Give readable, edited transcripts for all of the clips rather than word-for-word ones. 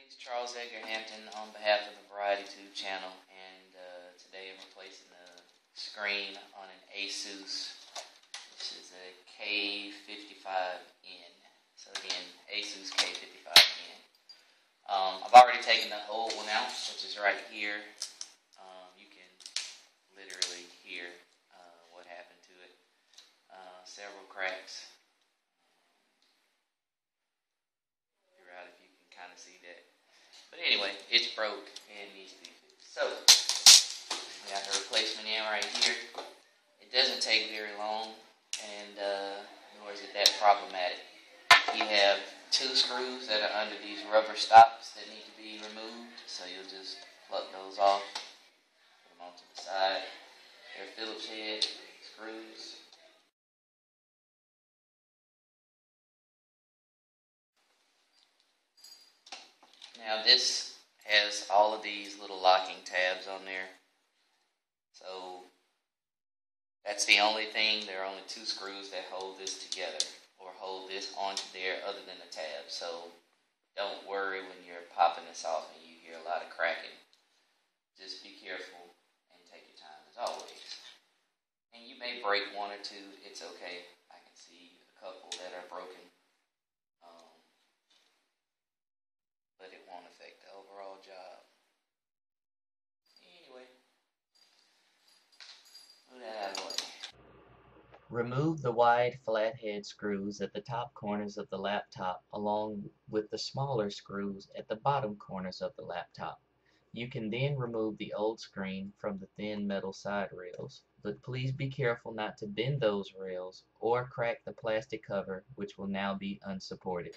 It's Charles Edgar Hampton on behalf of the Variety Tube channel, and today I'm replacing the screen on an Asus. This is a K55N. So again, Asus K55N. I've already taken the old one out, which is right here. You can literally hear what happened to it. Several cracks. Throughout, if you can kind of see that. But anyway, it's broke and needs to be fixed. So, we got the replacement in right here. It doesn't take very long, and nor is it that problematic. You have two screws that are under these rubber stops that need to be removed, so you'll just pluck those off, put them onto the side. They're Phillips head screws. Now this has all of these little locking tabs on there. So that's the only thing. There are only two screws that hold this together or hold this onto there other than the tab. So don't worry when you're popping this off and you hear a lot of cracking. Just be careful and take your time as always. And you may break one or two. It's okay. I can see a couple that are broken. But it won't affect the overall job. Anyway, move that out of the way. Remove the wide flathead screws at the top corners of the laptop along with the smaller screws at the bottom corners of the laptop. You can then remove the old screen from the thin metal side rails, but please be careful not to bend those rails or crack the plastic cover, which will now be unsupported.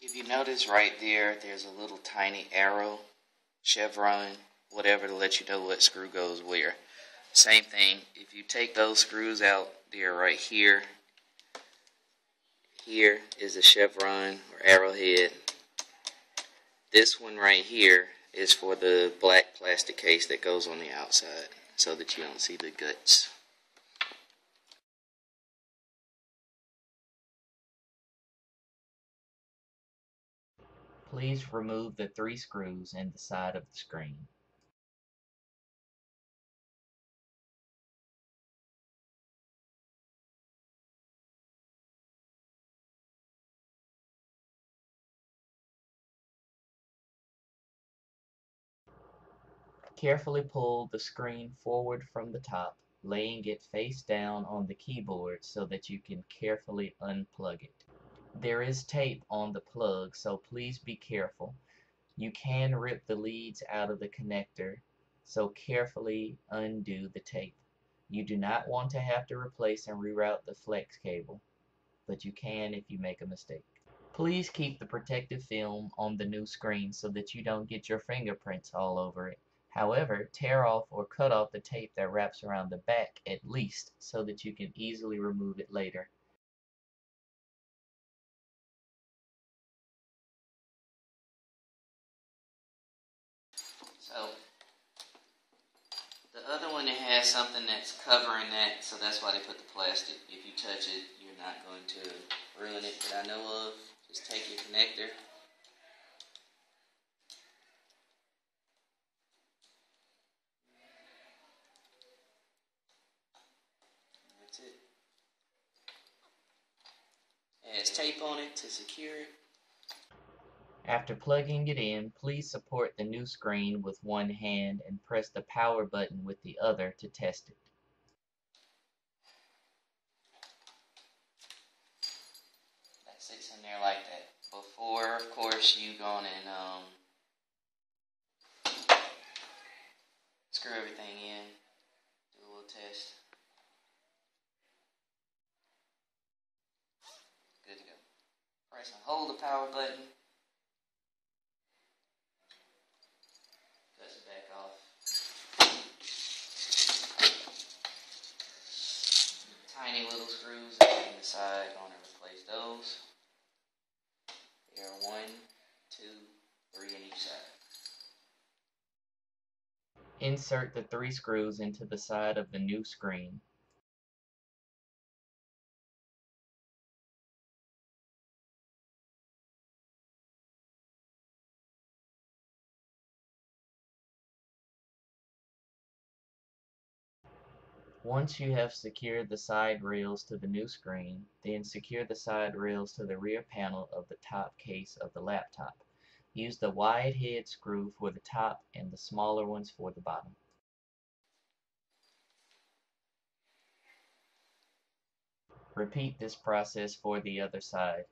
If you notice right there, there's a little tiny arrow, chevron, whatever, to let you know what screw goes where. Same thing, if you take those screws out, they're right here. Here is a chevron or arrowhead. This one right here is for the black plastic case that goes on the outside so that you don't see the guts. Please remove the 3 screws in the side of the screen. Carefully pull the screen forward from the top, laying it face down on the keyboard so that you can carefully unplug it. There is tape on the plug, so please be careful. You can rip the leads out of the connector, so carefully undo the tape. You do not want to have to replace and reroute the flex cable, but you can if you make a mistake. Please keep the protective film on the new screen so that you don't get your fingerprints all over it. However, tear off or cut off the tape that wraps around the back at least so that you can easily remove it later. So, the other one, it has something that's covering that, so that's why they put the plastic. If you touch it, you're not going to ruin it that I know of. Just take your connector. That's it. It has tape on it to secure it. After plugging it in, please support the new screen with one hand and press the power button with the other to test it. That sits in there like that. Before, of course, you go and screw everything in. Do a little test. Good to go. Press and hold the power button. Cuts it back off. Tiny little screws on the side. I'm going to replace those. There are 1, 2, 3 on each side. Insert the 3 screws into the side of the new screen. Once you have secured the side rails to the new screen, then secure the side rails to the rear panel of the top case of the laptop. Use the wide head screw for the top and the smaller ones for the bottom. Repeat this process for the other side.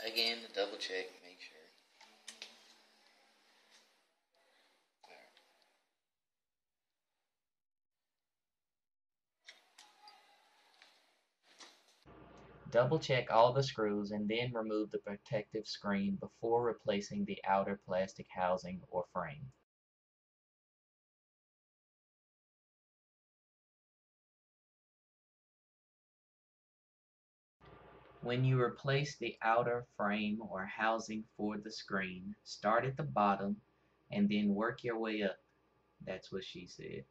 Again, to double check, make sure. Double check all the screws and then remove the protective screen before replacing the outer plastic housing or frame. When you replace the outer frame or housing for the screen, start at the bottom and then work your way up. That's what she said.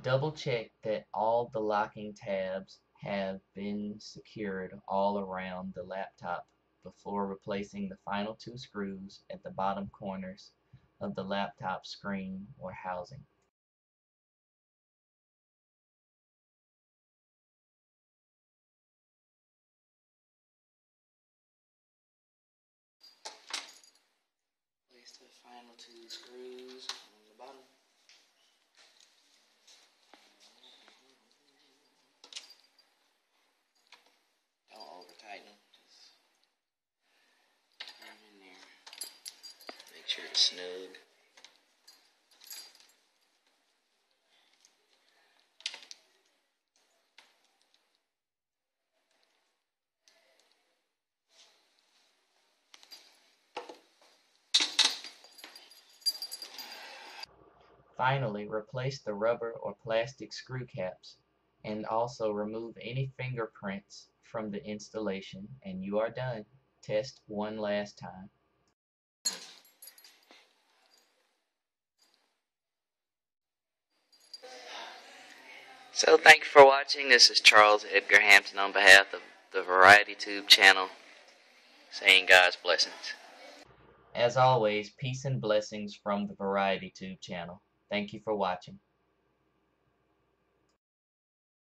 Double check that all the locking tabs have been secured all around the laptop before replacing the final two screws at the bottom corners of the laptop screen or housing. Place the final two screws on the bottom. Don't over tighten them. Just turn them in there. Make sure it's snug. Finally, replace the rubber or plastic screw caps and also remove any fingerprints from the installation, and you are done. Test one last time. So thank you for watching. This is Charles Edgar Hampton on behalf of the Variety Tube channel, saying God's blessings. As always, peace and blessings from the Variety Tube channel. Thank you for watching.